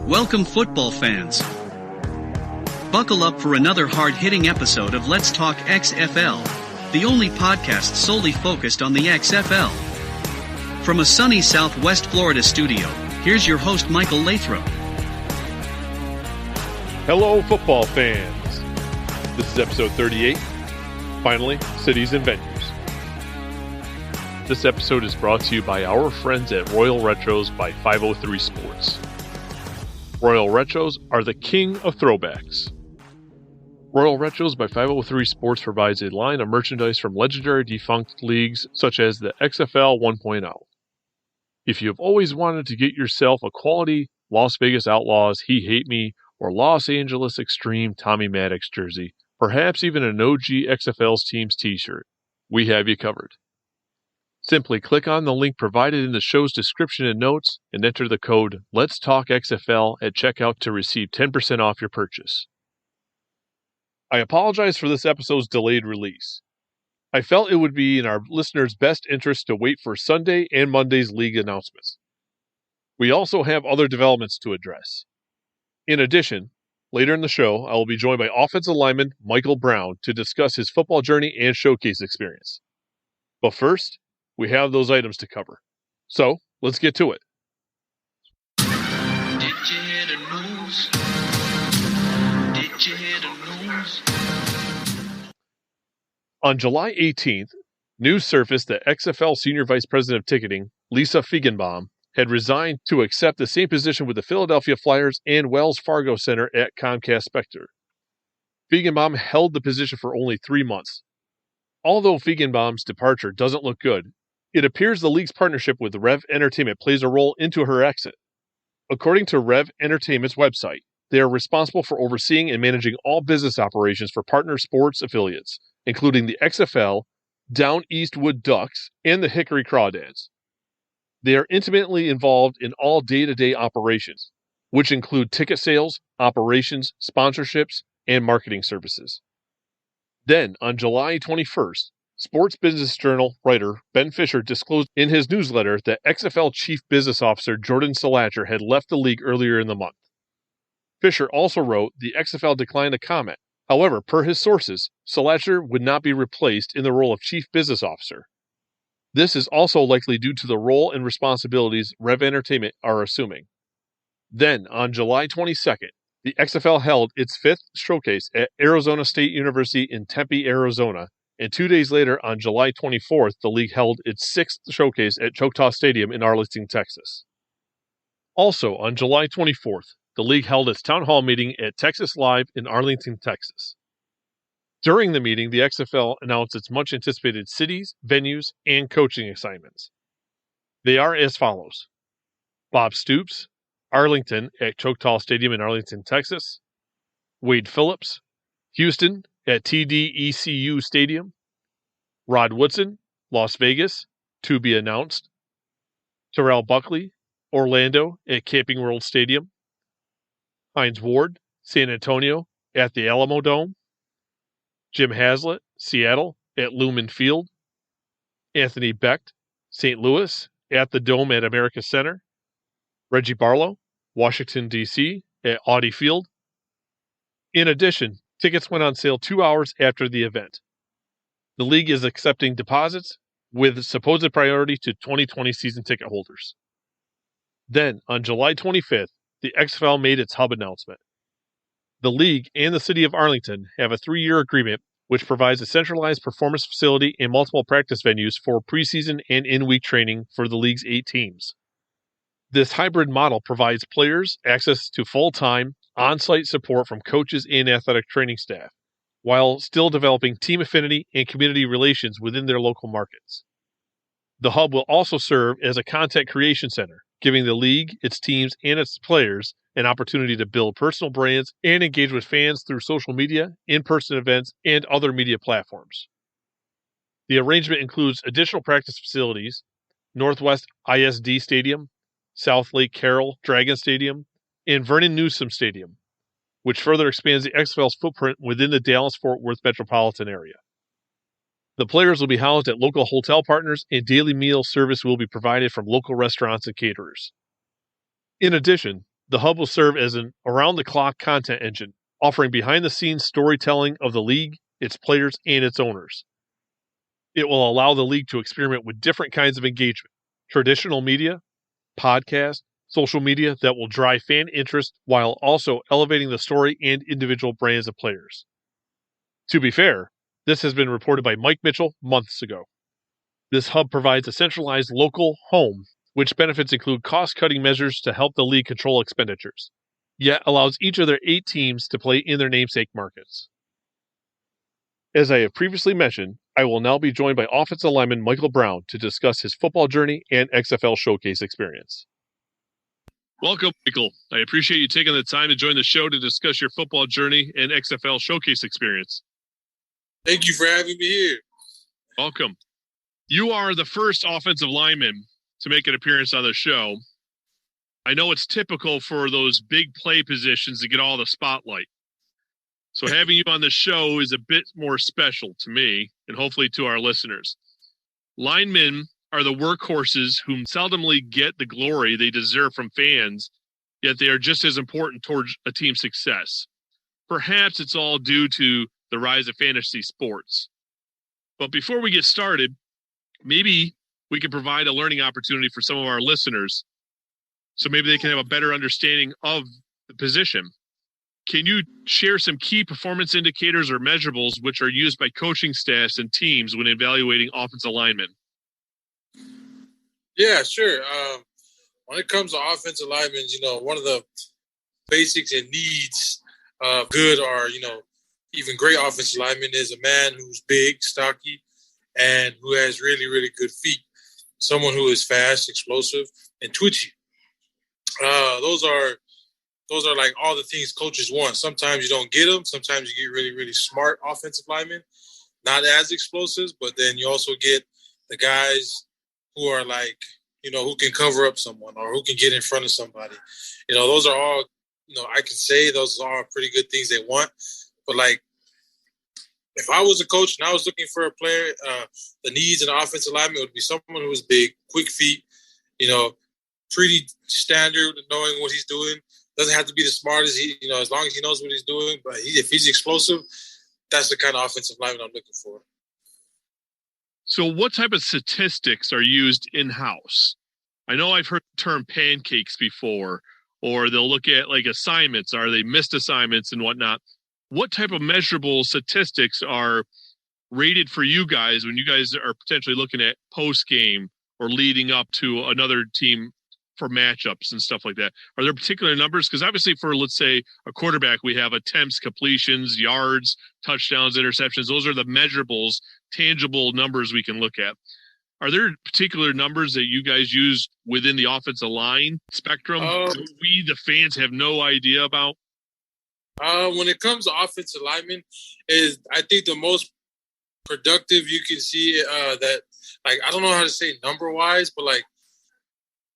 Welcome, football fans. Buckle up for another hard-hitting episode of Let's Talk XFL, the only podcast solely focused on the XFL. From a sunny Southwest Florida studio, here's your host, Michael Lathrop. Hello, football fans. This is episode 38, finally, Cities and Venues. This episode is brought to you by our friends at Royal Retros by 503 Sports. Royal Retros are the king of throwbacks. Royal Retros by 503 Sports provides a line of merchandise from legendary defunct leagues such as the XFL 1.0. If you've always wanted to get yourself a quality Las Vegas Outlaws He Hate Me or Los Angeles Extreme Tommy Maddox jersey, perhaps even an OG XFL's team's t-shirt, we have you covered. Simply click on the link provided in the show's description and notes and enter the code LETSTALKXFL at checkout to receive 10% off your purchase. I apologize for this episode's delayed release. I felt it would be in our listeners' best interest to wait for Sunday and Monday's league announcements. We also have other developments to address. In addition, later in the show, I will be joined by offensive lineman Mike Brown to discuss his football journey and showcase experience. But first, we have those items to cover. So, let's get to it. Did you hear the news? Did you hear the news? On July 18th, news surfaced that XFL Senior Vice President of Ticketing, Lisa Feigenbaum, had resigned to accept the same position with the Philadelphia Flyers and Wells Fargo Center at Comcast Spectre. Feigenbaum held the position for only 3 months. Although Feigenbaum's departure doesn't look good, it appears the league's partnership with Rev Entertainment plays a role into her exit. According to Rev Entertainment's website, they are responsible for overseeing and managing all business operations for partner sports affiliates, including the XFL, Down Eastwood Ducks, and the Hickory Crawdads. They are intimately involved in all day-to-day operations, which include ticket sales, operations, sponsorships, and marketing services. Then, on July 21st, Sports Business Journal writer Ben Fisher disclosed in his newsletter that XFL Chief Business Officer Jordan Schlachter had left the league earlier in the month. Fisher also wrote the XFL declined to comment. However, per his sources, Schlachter would not be replaced in the role of Chief Business Officer. This is also likely due to the role and responsibilities Rev Entertainment are assuming. Then, on July 22nd, the XFL held its 5th showcase at Arizona State University in Tempe, Arizona, and 2 days later, on July 24th, the league held its 6th showcase at Choctaw Stadium in Arlington, Texas. Also, on July 24th, the league held its town hall meeting at Texas Live in Arlington, Texas. During the meeting, the XFL announced its much-anticipated cities, venues, and coaching assignments. They are as follows: Bob Stoops, Arlington at Choctaw Stadium in Arlington, Texas; Wade Phillips, Houston at TDECU Stadium; Rod Woodson, Las Vegas, to be announced; Terrell Buckley, Orlando at Camping World Stadium; Hines Ward, San Antonio at the Alamo Dome; Jim Haslett, Seattle at Lumen Field; Anthony Becht, St. Louis at the Dome at America Center; Reggie Barlow, Washington, D.C. at Audi Field. In addition, tickets went on sale 2 hours after the event. The league is accepting deposits with supposed priority to 2020 season ticket holders. Then, on July 25th, the XFL made its hub announcement. The league and the city of Arlington have a 3-year agreement which provides a centralized performance facility and multiple practice venues for preseason and in-week training for the league's 8 teams. This hybrid model provides players access to full-time, on-site support from coaches and athletic training staff, while still developing team affinity and community relations within their local markets. The hub will also serve as a content creation center, giving the league, its teams, and its players an opportunity to build personal brands and engage with fans through social media, in-person events, and other media platforms. The arrangement includes additional practice facilities, Northwest ISD Stadium, South Lake Carroll Dragon Stadium, and Vernon Newsom Stadium, which further expands the XFL's footprint within the Dallas-Fort Worth metropolitan area. The players will be housed at local hotel partners, and daily meal service will be provided from local restaurants and caterers. In addition, The hub will serve as an around-the-clock content engine, offering behind-the-scenes storytelling of the league, its players, and its owners. It will allow the league to experiment with different kinds of engagement, traditional media, podcast, social media that will drive fan interest while also elevating the story and individual brands of players. To be fair, this has been reported by Mike Mitchell months ago. This hub provides a centralized local home, which benefits include cost-cutting measures to help the league control expenditures, yet allows each of their 8 teams to play in their namesake markets. As I have previously mentioned, I will now be joined by offensive lineman Michael Brown to discuss his football journey and XFL showcase experience. Welcome, Michael. I appreciate you taking the time to join the show to discuss your football journey and XFL showcase experience. Thank you for having me here. Welcome. You are the first offensive lineman to make an appearance on the show. I know it's typical for those big play positions to get all the spotlight. So having you on the show is a bit more special to me and hopefully to our listeners. Linemen are the workhorses who seldomly get the glory they deserve from fans, yet they are just as important towards a team's success. Perhaps it's all due to the rise of fantasy sports. But before we get started, maybe we can provide a learning opportunity for some of our listeners so maybe they can have a better understanding of the position. Can you share some key performance indicators or measurables which are used by coaching staffs and teams when evaluating offensive linemen? Yeah, sure. When it comes to offensive linemen, one of the basics and needs of good or, even great offensive lineman is a man who's big, stocky, and who has really, really good feet. Someone who is fast, explosive, and twitchy. Those are like all the things coaches want. Sometimes you don't get them. Sometimes you get really, really smart offensive linemen, not as explosive, but then you also get the guys who are like, who can cover up someone or who can get in front of somebody. Those are all, I can say those are all pretty good things they want. But like, if I was a coach and I was looking for a player, the needs in an offensive lineman would be someone who was big, quick feet, pretty standard, knowing what he's doing. Doesn't have to be the smartest, as long as he knows what he's doing. But if he's explosive, that's the kind of offensive lineman I'm looking for. So what type of statistics are used in-house? I know I've heard the term pancakes before, or they'll look at like assignments. Are they missed assignments and whatnot? What type of measurable statistics are rated for you guys when you guys are potentially looking at post-game or leading up to another team for matchups and stuff like that? Are there particular numbers? Because obviously for, let's say, a quarterback, we have attempts, completions, yards, touchdowns, interceptions. Those are the measurables, tangible numbers we can look at. Are there particular numbers that you guys use within the offensive line spectrum we, the fans, have no idea about? When it comes to offensive linemen, I think the most productive you can see that, like, I don't know how to say number-wise, but like,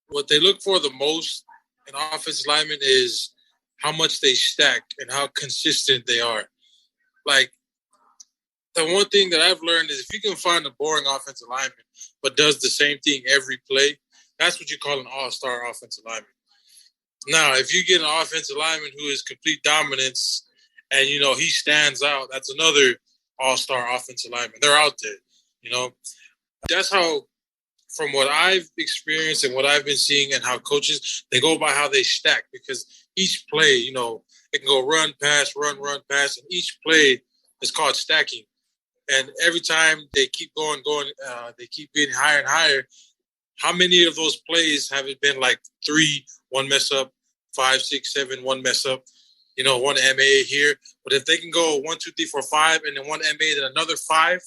what they look for the most in offensive linemen is how much they stack and how consistent they are. Like, the one thing that I've learned is if you can find a boring offensive lineman but does the same thing every play, that's what you call an all-star offensive lineman. Now, if you get an offensive lineman who is complete dominance and, he stands out, that's another all-star offensive lineman. They're out there, That's how, from what I've experienced and what I've been seeing and how coaches, they go by how they stack, because each play, it can go run, pass, and each play is called stacking. And every time they keep going, they keep getting higher and higher. How many of those plays have it been like 3, 1 mess up, 5, 6, 7, 1 mess up, 1 MA here? But if they can go 1, 2, 3, 4, 5, and then 1 MA, then another 5,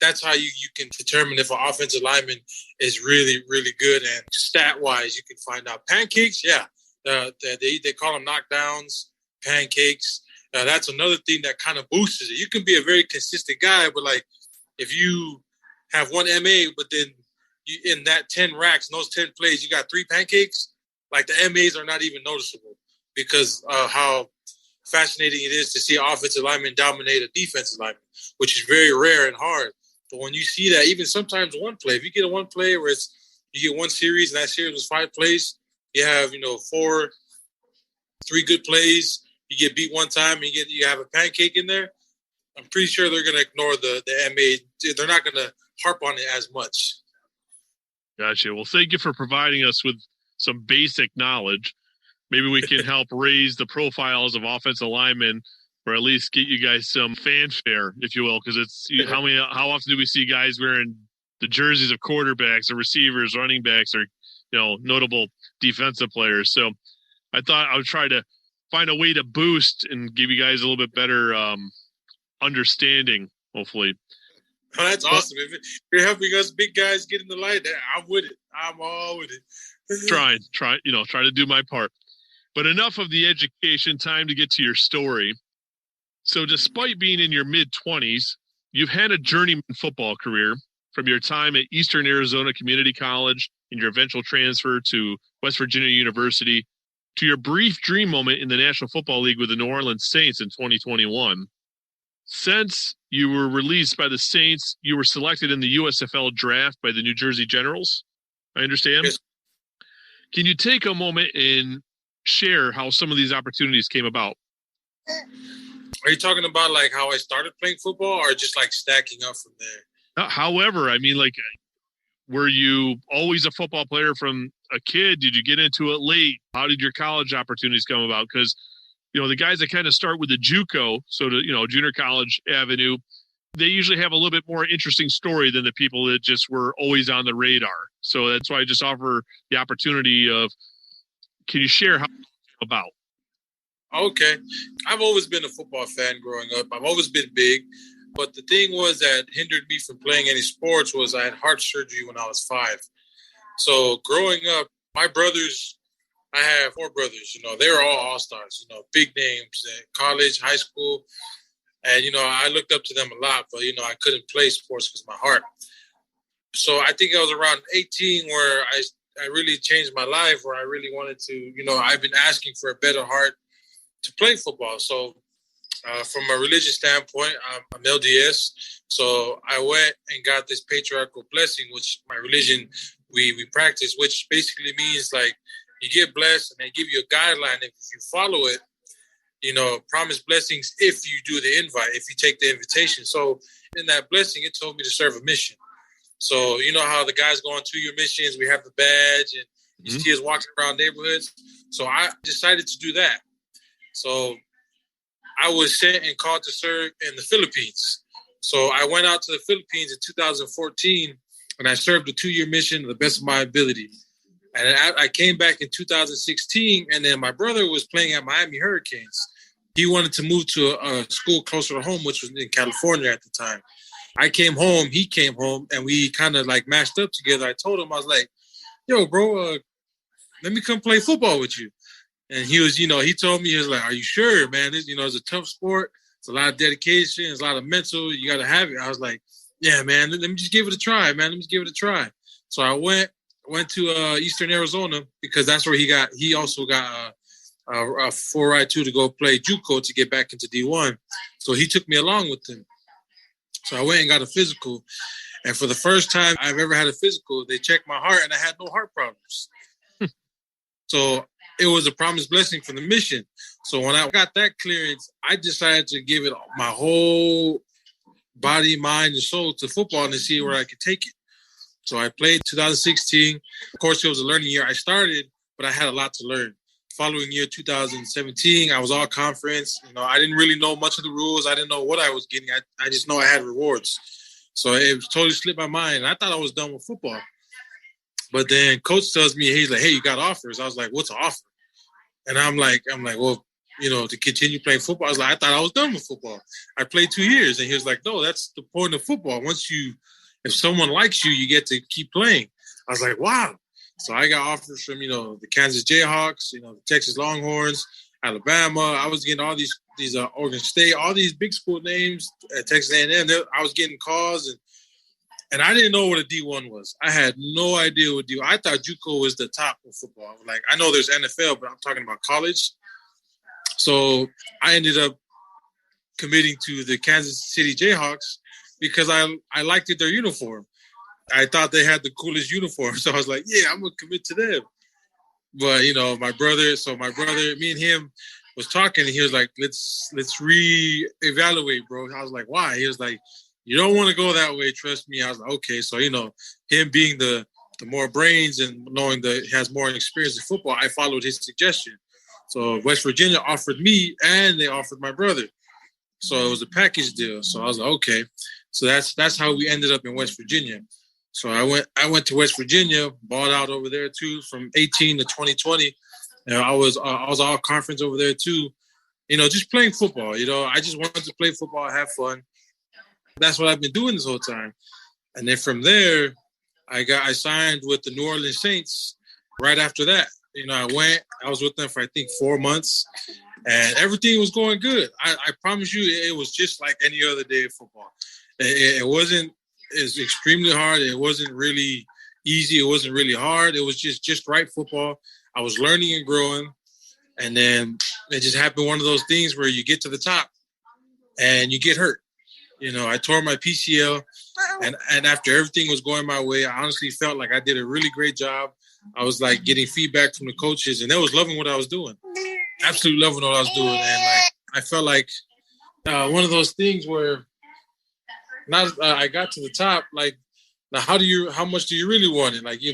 that's how you can determine if an offensive lineman is really, really good. And stat-wise, you can find out. Pancakes, yeah. They call them knockdowns, pancakes. That's another thing that kind of boosts it. You can be a very consistent guy, but, like, if you have 1 MA, but then in that 10 racks, in those 10 plays, you got 3 pancakes, like, the MAs are not even noticeable because how fascinating it is to see an offensive lineman dominate a defensive lineman, which is very rare and hard. But when you see that, even sometimes one play, if you get a one play where you get one series and that series was 5 plays, you have, 3 good plays, you get beat one time, and you have a pancake in there, I'm pretty sure they're going to ignore the MA. They're not going to harp on it as much. Gotcha. Well, thank you for providing us with some basic knowledge. Maybe we can help raise the profiles of offensive linemen, or at least get you guys some fanfare, if you will, because it's how often do we see guys wearing the jerseys of quarterbacks or receivers, running backs, or notable defensive players. So I thought I would try to find a way to boost and give you guys a little bit better understanding, hopefully. Oh, that's awesome. If you're helping us big guys get in the light, I'm with it. I'm all with it. try to do my part. But enough of the education, time to get to your story. So despite being in your mid-20s, you've had a journeyman football career from your time at Eastern Arizona Community College and your eventual transfer to West Virginia University to your brief dream moment in the National Football League with the New Orleans Saints in 2021. Since you were released by the Saints, you were selected in the USFL draft by the New Jersey Generals, I understand? Yes. Can you take a moment and share how some of these opportunities came about? Are you talking about like how I started playing football, or just like stacking up from there? However, I mean, like, were you always a football player from a kid? Did you get into it late? How did your college opportunities come about? Because, the guys that kind of start with the JUCO, so the, junior college avenue, they usually have a little bit more interesting story than the people that just were always on the radar. So that's why I just offer the opportunity of, can you share how about? Okay. I've always been a football fan growing up. I've always been big. But the thing was that hindered me from playing any sports was I had heart surgery when I was 5. So growing up, my brothers, I have 4 brothers, they were all all-stars, big names in college, high school. And, I looked up to them a lot, but, I couldn't play sports because of my heart. So I think I was around 18 where I really changed my life, where I really wanted to, I've been asking for a better heart to play football. So from a religious standpoint, I'm LDS. So I went and got this Patriarchal Blessing, which my religion, we practice, which basically means like you get blessed and they give you a guideline. If you follow it, promise blessings if you do the invite, if you take the invitation. So in that blessing, it told me to serve a mission. So you know how the guys go on 2-year missions, we have the badge and you see us walking around neighborhoods. So I decided to do that. So I was sent and called to serve in the Philippines. So I went out to the Philippines in 2014 and I served a 2-year mission to the best of my ability. And I came back in 2016, and then my brother was playing at Miami Hurricanes. He wanted to move to a school closer to home, which was in California at the time. I came home, he came home, and we kind of like matched up together. I told him, I was like, yo, bro, let me come play football with you. And he was, he told me, he was like, are you sure, man? This, it's a tough sport. It's a lot of dedication. It's a lot of mental. You got to have it. I was like, yeah, man, let me just give it a try, man. Let me just give it a try. So I went to Eastern Arizona because that's where he also got a 4x2 to go play JUCO to get back into D1. So he took me along with him. So I went and got a physical. And for the first time I've ever had a physical, they checked my heart and I had no heart problems. So it was a promised blessing from the mission. So when I got that clearance, I decided to give it my whole body, mind, and soul to football and to see where I could take it. So I played 2016. Of course, it was a learning year. I started, but I had a lot to learn. Following year, 2017, I was all conference. I didn't really know much of the rules. I didn't know what I was getting. I just know I had rewards. So it totally slipped my mind. I thought I was done with football. But then coach tells me, he's like, hey, you got offers. I was like, what's an offer? And I'm like, well, to continue playing football. I was like, I thought I was done with football. I played 2 years. And he was like, no, that's the point of football. If someone likes you, you get to keep playing. I was like, wow. So I got offers from, the Kansas Jayhawks, the Texas Longhorns, Alabama. I was getting all these Oregon State, all these big school names at Texas A&M. I was getting calls, and I didn't know what a D1 was. I had no idea what D1. I thought JUCO was the top of football. Like, I know there's NFL, but I'm talking about college. So I ended up committing to the Kansas City Jayhawks because I liked their uniform. I thought they had the coolest uniform. So I was like, yeah, I'm going to commit to them. But my brother, me and him was talking, and he was like, let's reevaluate, bro. I was like, why? He was like, you don't want to go that way, trust me. I was like, okay. So, him being the more brains and knowing that he has more experience in football, I followed his suggestion. So West Virginia offered me and they offered my brother. So it was a package deal. So I was like, okay. So that's how we ended up in West Virginia. So I went to West Virginia, balled out over there too, from 18 to 2020. I was all conference over there too. Just playing football. I just wanted to play football, have fun. That's what I've been doing this whole time. And then from there, I signed with the New Orleans Saints right after that. I was with them for I think 4 months, and everything was going good. I promise you, it was just like any other day of football. It wasn't. It's extremely hard. It wasn't really easy. It wasn't really hard. It was just right football. I was learning and growing, and then it just happened. One of those things where you get to the top and you get hurt. I tore my PCL, and after everything was going my way, I honestly felt like I did a really great job. I was like getting feedback from the coaches, and they was loving what I was doing. Absolutely loving what I was doing, and I felt like one of those things where I got to the top. Like, now, how much do you really want it? Like, you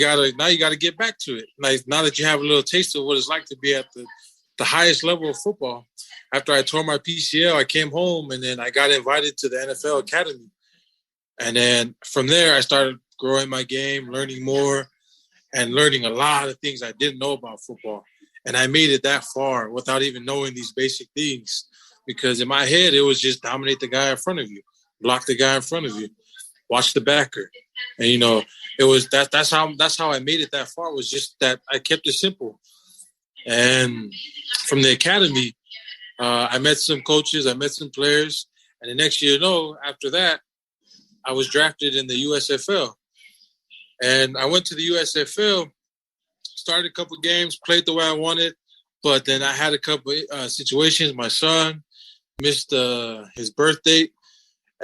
gotta get back to it. Like, now that you have a little taste of what it's like to be at the highest level of football. After I tore my PCL, I came home, and then I got invited to the NFL Academy. And then from there, I started growing my game, learning more, and learning a lot of things I didn't know about football. And I made it that far without even knowing these basic things. Because in my head, it was just dominate the guy in front of you, block the guy in front of you, watch the backer. And, it was that's how I made it that far, was just that I kept it simple. And from the academy, I met some coaches, I met some players, and the next year, after that, I was drafted in the USFL. And I went to the USFL, started a couple of games, played the way I wanted, but then I had a couple of situations. My son missed his birth date,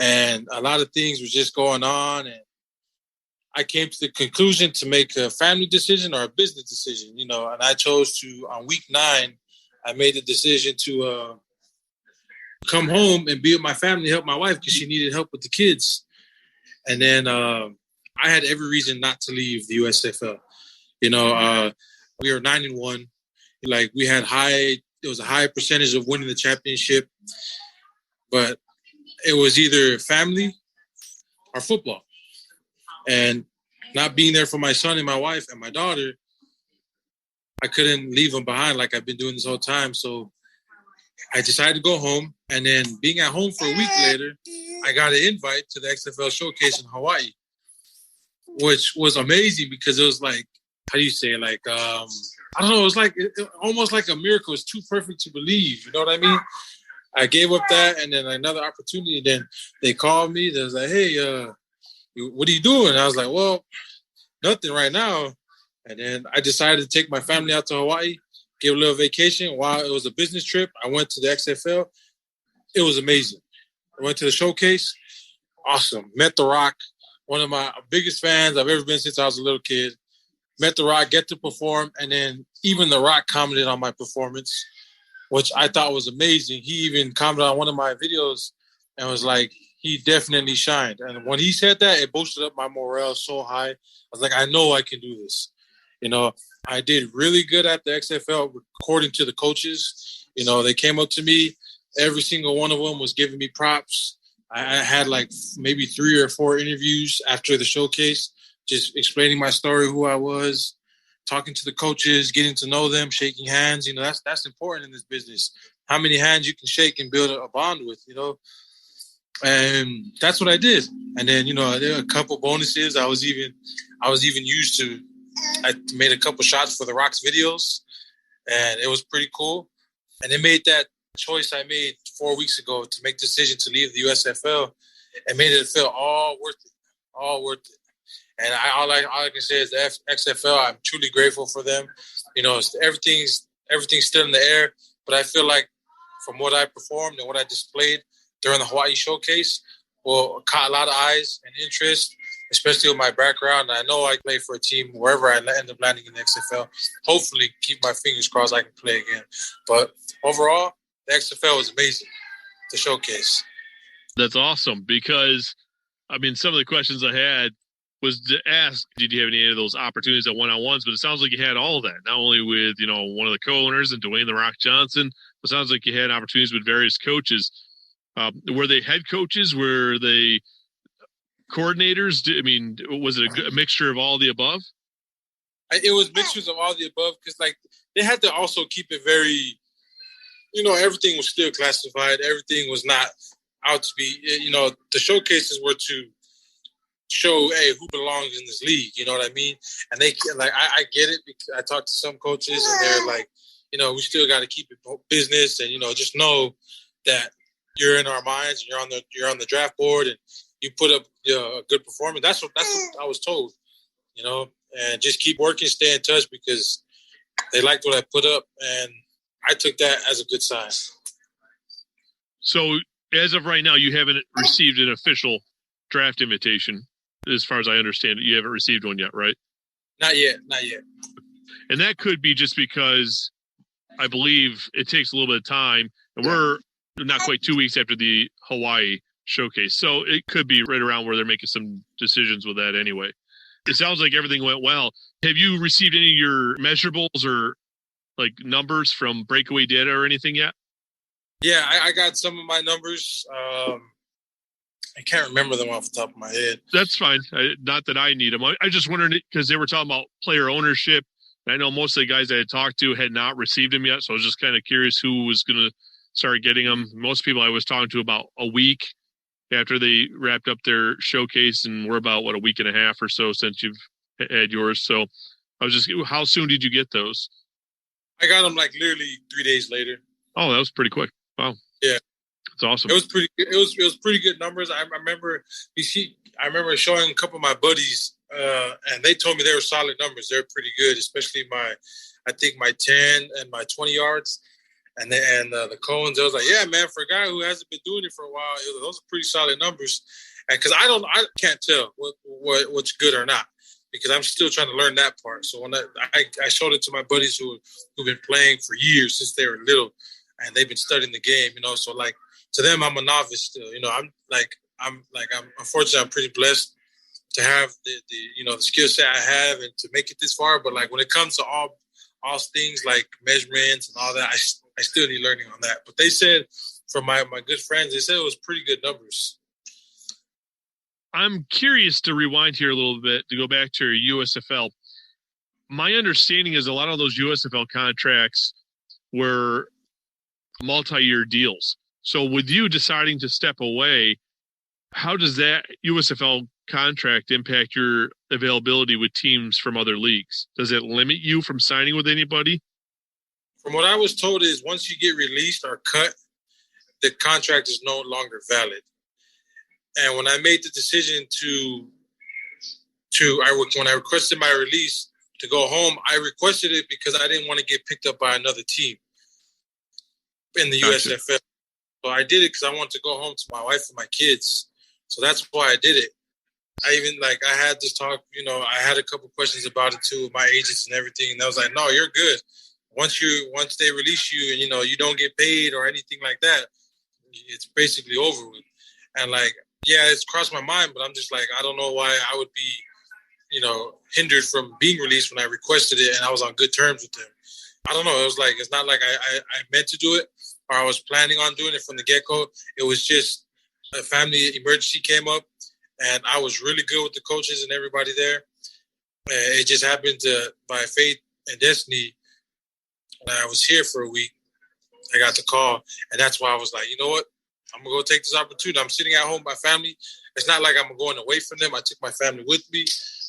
and a lot of things were just going on, and I came to the conclusion to make a family decision or a business decision, and I chose to, on week 9, I made the decision to come home and be with my family, help my wife because she needed help with the kids. And then I had every reason not to leave the USFL. We were 9-1. Like, we had it was a high percentage of winning the championship, but it was either family or football. And not being there for my son and my wife and my daughter, I couldn't leave them behind like I've been doing this whole time. So I decided to go home. And then being at home for a week later, I got an invite to the XFL showcase in Hawaii, which was amazing because it was like, how do you say it? Like, I don't know. It was like almost like a miracle. It's too perfect to believe. You know what I mean? I gave up that, and then another opportunity. Then they called me. They was like, "Hey, what are you doing?" And I was like, "Well, nothing right now." And then I decided to take my family out to Hawaii, give a little vacation. While it was a business trip, I went to the XFL. It was amazing. I went to the showcase. Awesome. Met The Rock, one of my biggest fans I've ever been since I was a little kid. Met The Rock, get to perform, and then even The Rock commented on my performance, which I thought was amazing. He even commented on one of my videos and was like, he definitely shined. And when he said that, it boosted up my morale so high. I was like, I know I can do this. I did really good at the XFL according to the coaches. They came up to me. Every single one of them was giving me props. I had like maybe 3 or 4 interviews after the showcase, just explaining my story, who I was, talking to the coaches, getting to know them, shaking hands. That's important in this business. How many hands you can shake and build a bond with, And that's what I did. And then, there were a couple bonuses. I was even used to. I made a couple shots for The Rock's videos, and it was pretty cool. And they made that choice I made 4 weeks ago to make the decision to leave the USFL, and made it feel all worth it. And all I can say is the XFL, I'm truly grateful for them. Everything's still in the air, but I feel like from what I performed and what I displayed during the Hawaii showcase, caught a lot of eyes and interest. especially with my background. I know I play for a team wherever I end up landing in the XFL. Hopefully, keep my fingers crossed I can play again. But overall, the XFL was amazing to showcase. That's awesome because, I mean, some of the questions I had was to ask, did you have any of those opportunities at one-on-ones? But it sounds like you had all of that, not only with, one of the co-owners and Dwayne "The Rock" Johnson, but it sounds like you had opportunities with various coaches. Were they head coaches? Were they coordinators? I mean, was it a mixture of all the above? It was mixtures of all the above because, they had to also keep it very, everything was still classified. Everything was not out to be, the showcases were to show, hey, who belongs in this league, you know what I mean? And they, I get it because I talked to some coaches and they're like, we still got to keep it business and, just know that you're in our minds and you're on the draft board and you put up a good performance. That's what I was told, and just keep working, stay in touch because they liked what I put up and I took that as a good sign. So as of right now, you haven't received an official draft invitation. As far as I understand it, you haven't received one yet, right? Not yet. And that could be just because I believe it takes a little bit of time, and we're not quite 2 weeks after the Hawaii showcase. So it could be right around where they're making some decisions with that anyway. It sounds like everything went well. Have you received any of your measurables or numbers from breakaway data or anything yet? Yeah, I got some of my numbers. I can't remember them off the top of my head. That's fine. Not that I need them. I just wondered because they were talking about player ownership. And I know most of the guys I had talked to had not received them yet. So I was just kind of curious who was going to start getting them. Most people I was talking to about a week after they wrapped up their showcase. And we're about, a week and a half or so since you've had yours. So I was just, how soon did you get those? I got them literally 3 days later. Oh, that was pretty quick. Wow. Yeah. That's awesome. It was pretty. It was pretty good numbers. I remember showing a couple of my buddies, and they told me they were solid numbers. They're pretty good, especially my 10 and my 20 yards, and the Coens. I was like, yeah, man, for a guy who hasn't been doing it for a while, those are pretty solid numbers. And because I can't tell what's good or not because I'm still trying to learn that part. So when I showed it to my buddies who've been playing for years since they were little, and they've been studying the game, so to them, I'm a novice still. I'm unfortunately, I'm pretty blessed to have the skill set I have and to make it this far. But when it comes to all things like measurements and all that, I still need learning on that. But they said from my good friends, they said it was pretty good numbers. I'm curious to rewind here a little bit to go back to your USFL. My understanding is a lot of those USFL contracts were multi-year deals. So with you deciding to step away, how does that USFL contract impact your availability with teams from other leagues? Does it limit you from signing with anybody? From what I was told is once you get released or cut, the contract is no longer valid. And when I made the decision when I requested my release to go home, I requested it because I didn't want to get picked up by another team in the USFL. So I did it because I wanted to go home to my wife and my kids. So that's why I did it. I even I had this talk, I had a couple questions about it too with my agents and everything. And I was like, no, you're good. Once they release you and, you don't get paid or anything like that, it's basically over with. And it's crossed my mind, but I'm just I don't know why I would be, hindered from being released when I requested it and I was on good terms with them. I don't know. It was it's not like I meant to do it or I was planning on doing it from the get-go. It was just a family emergency came up and I was really good with the coaches and everybody there. And it just happened to, by fate and destiny, when I was here for a week, I got the call. And that's why I was like, you know what? I'm going to go take this opportunity. I'm sitting at home with my family. It's not like I'm going away from them. I took my family with me.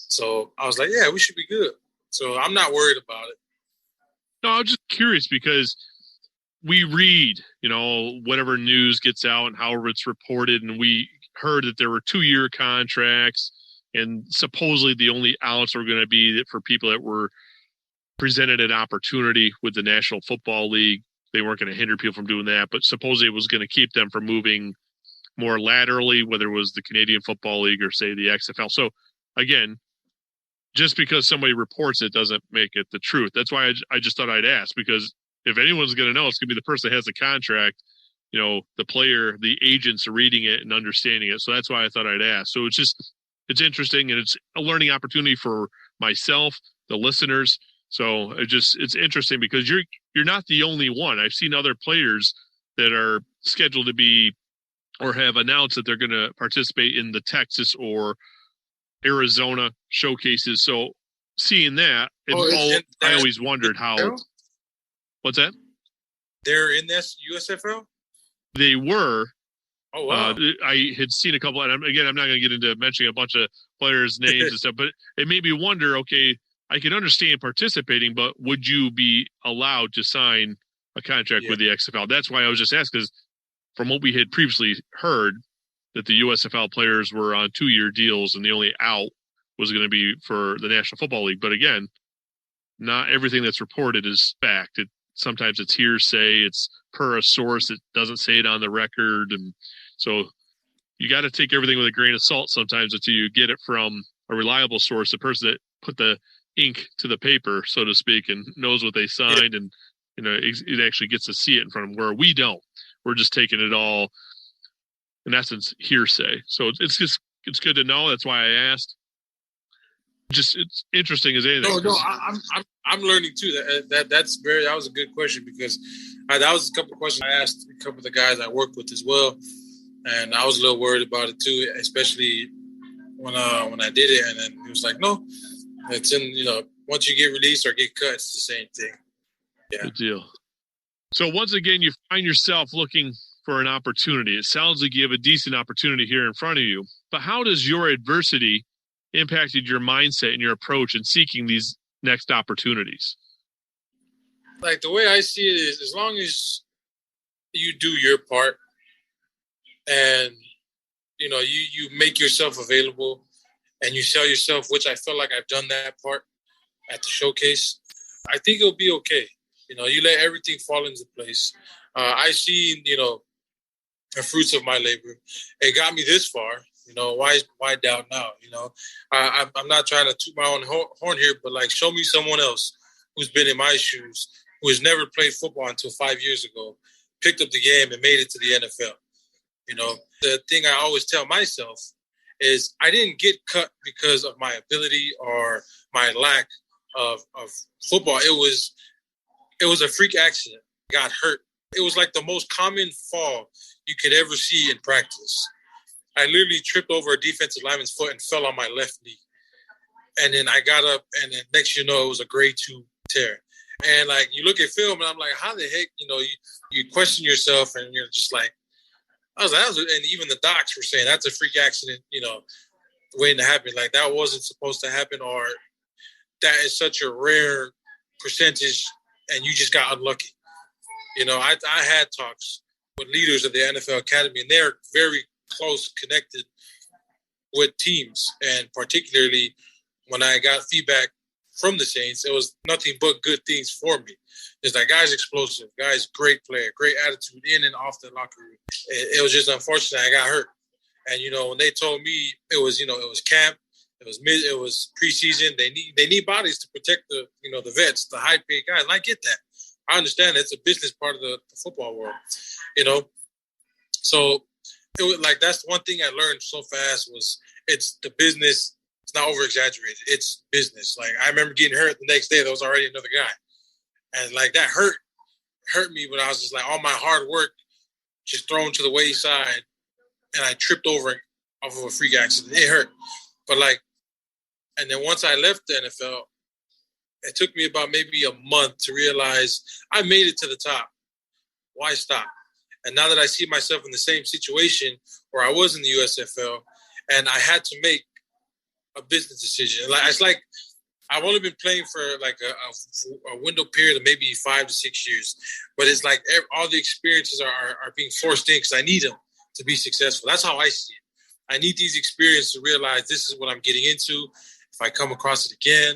So I was like, yeah, we should be good. So I'm not worried about it. No, I'm just curious because we read, whatever news gets out and however it's reported. And we heard that there were 2-year contracts and supposedly the only outs were going to be that for people that were presented an opportunity with the National Football League. They weren't going to hinder people from doing that, but supposedly it was going to keep them from moving more laterally, whether it was the Canadian Football League or say the XFL. So again, just because somebody reports it doesn't make it the truth. That's why I just thought I'd ask, because if anyone's going to know, it's going to be the person that has the contract. The player, the agents are reading it and understanding it. So that's why I thought I'd ask. So it's interesting, and it's a learning opportunity for myself, the listeners. So it's interesting because you're not the only one. I've seen other players that are scheduled to be or have announced that they're going to participate in the Texas or Arizona showcases. So seeing that, I always wondered how. What's that? They're in this USFL? They were. Oh, wow. I had seen a couple, and I'm not going to get into mentioning a bunch of players' names and stuff, but it made me wonder, okay, I can understand participating, but would you be allowed to sign a contract with the XFL? That's why I was just asking, because from what we had previously heard, that the USFL players were on 2-year deals and the only out was going to be for the National Football League. But again, not everything that's reported is fact. Sometimes it's hearsay. It's per a source that doesn't say it on the record. And so you got to take everything with a grain of salt sometimes until you get it from a reliable source, the person that put the ink to the paper, so to speak, and knows what they signed. And, it actually gets to see it in front of them, where we don't. We're just taking it all, in essence, hearsay. So it's good to know. That's why I asked. It's interesting as anything. No, I'm learning too. That was a good question, because that was a couple of questions I asked a couple of the guys I work with as well, and I was a little worried about it too, especially when I did it, and then he was like, "No, it's in once you get released or get cut, it's the same thing." Yeah, good deal. So once again, you find yourself looking for an opportunity. It sounds like you have a decent opportunity here in front of you, but how does your adversity impacted your mindset and your approach in seeking these next opportunities? Like, the way I see it is, as long as you do your part and you make yourself available and you sell yourself, which I feel like I've done that part at the showcase, I think it'll be okay. You let everything fall into place. I see the fruits of my labor. It got me this far. Why doubt now? I'm not trying to toot my own horn here, but show me someone else who's been in my shoes, who has never played football until 5 years ago, picked up the game and made it to the NFL. The thing I always tell myself is I didn't get cut because of my ability or my lack of football. It was a freak accident. I got hurt. It was like the most common fall you could ever see in practice. I literally tripped over a defensive lineman's foot and fell on my left knee. And then I got up, and then next it was a grade 2 tear. And you look at film, and I'm like, how the heck, you question yourself, and you're just like, and even the docs were saying that's a freak accident, waiting to happen. That wasn't supposed to happen, or that is such a rare percentage, and you just got unlucky. I had talks with leaders of the NFL Academy, and they're very close connected with teams, and particularly when I got feedback from the Saints, it was nothing but good things for me. It's like, guy's explosive, guy's great player, great attitude in and off the locker room. It was just unfortunate I got hurt. And when they told me it was camp, it was preseason, they need bodies to protect the vets, the high paid guys. And I get that. I understand it's a business part of the football world, So it was that's one thing I learned so fast was it's the business. It's not over exaggerated. It's business. I remember getting hurt the next day. There was already another guy, and that hurt me. But I was just all my hard work just thrown to the wayside, and I tripped over it off of a freak accident. It hurt, but and then once I left the NFL, it took me about maybe a month to realize I made it to the top. Why stop? And now that I see myself in the same situation where I was in the USFL, and I had to make a business decision. It's like I've only been playing for a window period of maybe 5 to 6 years, but it's all the experiences are being forced in because I need them to be successful. That's how I see it. I need these experiences to realize this is what I'm getting into. If I come across it again,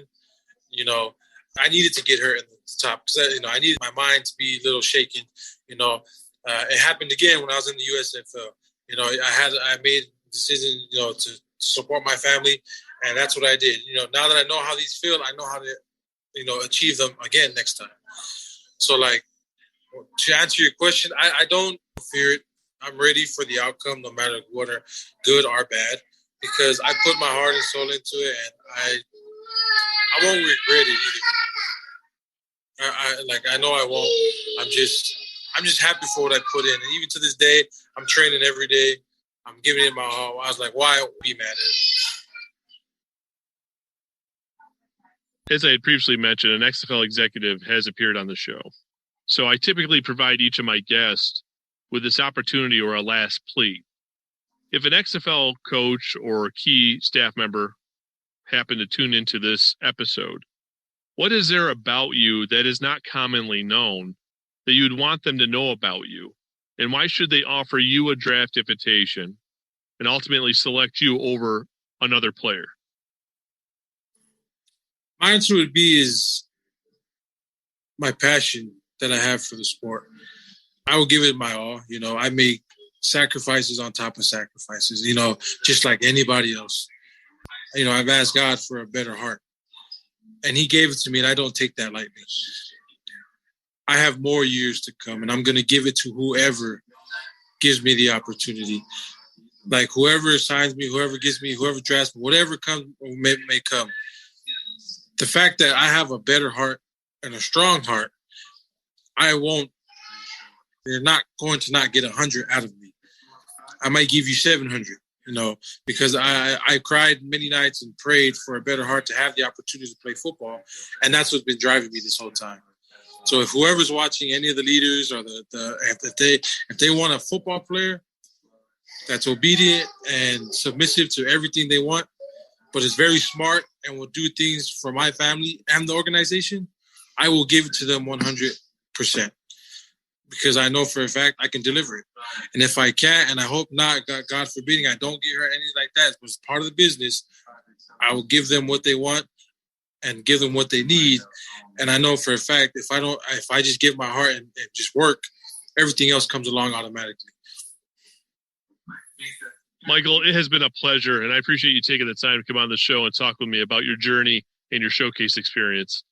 I needed to get her in the top because I needed my mind to be a little shaken. It happened again when I was in the USFL. I made a decision, to support my family And that's what I did. Now that I know how these feel, I know how to, achieve them again next time. So, like, to answer your question, I don't fear it. I'm ready for the outcome, no matter what, or good or bad, because I put my heart and soul into it, and I won't regret it either. I know I won't. I'm just happy for what I put in, and even to this day, I'm training every day. I'm giving it my all. I was like, why be mad at it? As I had previously mentioned, an XFL executive has appeared on the show. So I typically provide each of my guests with this opportunity or a last plea. If an XFL coach or key staff member happen to tune into this episode, what is there about you that is not commonly known that you'd want them to know about you? And why should they offer you a draft invitation and ultimately select you over another player? My answer would be is my passion that I have for the sport. I will give it my all. I make sacrifices on top of sacrifices, just like anybody else. I've asked God for a better heart, and he gave it to me, and I don't take that lightly. I have more years to come, and I'm going to give it to whoever gives me the opportunity. Like, whoever signs me, whoever gets me, whoever drafts me, whatever comes or may come. The fact that I have a better heart and a strong heart, you're not going to not get 100 out of me. I might give you 700, because I cried many nights and prayed for a better heart to have the opportunity to play football. And that's what's been driving me this whole time. So if whoever's watching, any of the leaders, or if they want a football player that's obedient and submissive to everything they want, but is very smart and will do things for my family and the organization, I will give it to them 100%. Because I know for a fact I can deliver it. And if I can't, and I hope not, God forbidding, I don't get hurt, anything like that, but it's part of the business, I will give them what they want and give them what they need. And I know for a fact, if I just give my heart and just work, everything else comes along automatically. Michael, it has been a pleasure, and I appreciate you taking the time to come on the show and talk with me about your journey and your showcase experience.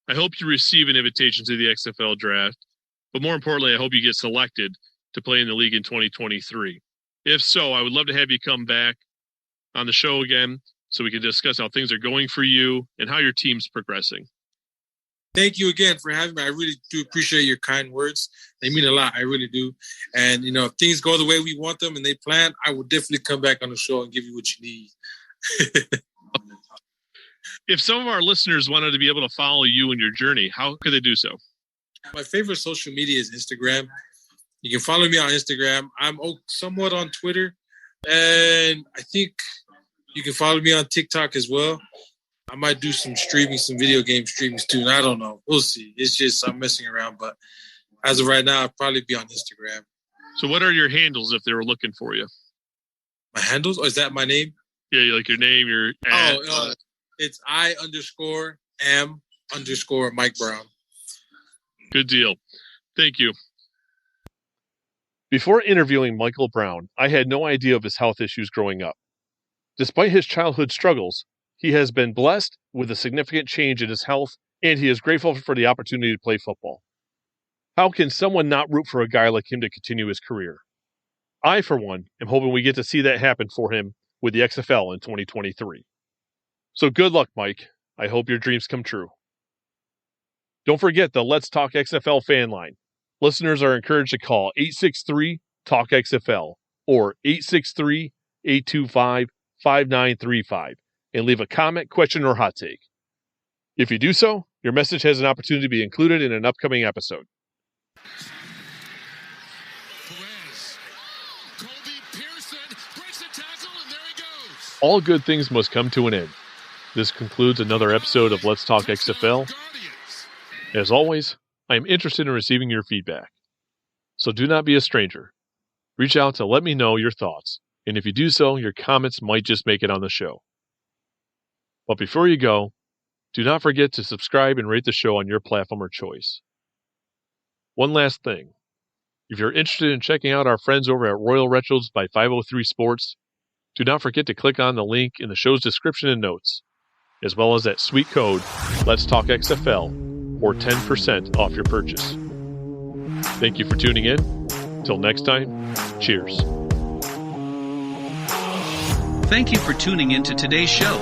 I hope you receive an invitation to the XFL draft, but more importantly, I hope you get selected to play in the league in 2023. If so, I would love to have you come back on the show again so we can discuss how things are going for you and how your team's progressing. Thank you again for having me. I really do appreciate your kind words. They mean a lot. I really do. And, if things go the way we want them and they plan, I will definitely come back on the show and give you what you need. If some of our listeners wanted to be able to follow you in your journey, how could they do so? My favorite social media is Instagram. You can follow me on Instagram. I'm somewhat on Twitter. And I think you can follow me on TikTok as well. I might do some video game streamings too. And I don't know. We'll see. It's just I'm messing around. But as of right now, I'll probably be on Instagram. So what are your handles if they were looking for you? My handles? Or is that my name? Yeah, like your name, your ad. It's I_am_Mike Brown. Good deal. Thank you. Before interviewing Michael Brown, I had no idea of his health issues growing up. Despite his childhood struggles, he has been blessed with a significant change in his health, and he is grateful for the opportunity to play football. How can someone not root for a guy like him to continue his career? I, for one, am hoping we get to see that happen for him with the XFL in 2023. So good luck, Mike. I hope your dreams come true. Don't forget the Let's Talk XFL fan line. Listeners are encouraged to call 863-TALK-XFL or 863-825-5935 and leave a comment, question, or hot take. If you do so, your message has an opportunity to be included in an upcoming episode. All good things must come to an end. This concludes another episode of Let's Talk XFL. As always, I am interested in receiving your feedback. So do not be a stranger. Reach out to let me know your thoughts, and if you do so, your comments might just make it on the show. But before you go, do not forget to subscribe and rate the show on your platform of choice. One last thing. If you're interested in checking out our friends over at Royal Retros by 503 Sports, Do not forget to click on the link in the show's description and notes, as well as that sweet code, LETSTALKXFL, for 10% off your purchase. Thank you for tuning in. Till next time, cheers. Thank you for tuning in to today's show.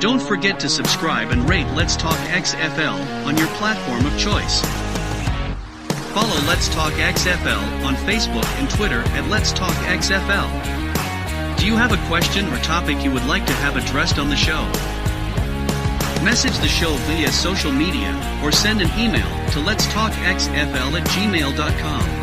Don't forget to subscribe and rate Let's Talk XFL on your platform of choice. Follow Let's Talk XFL on Facebook and Twitter at Let's Talk XFL. Do you have a question or topic you would like to have addressed on the show? Message the show via social media or send an email to letstalkxfl@gmail.com.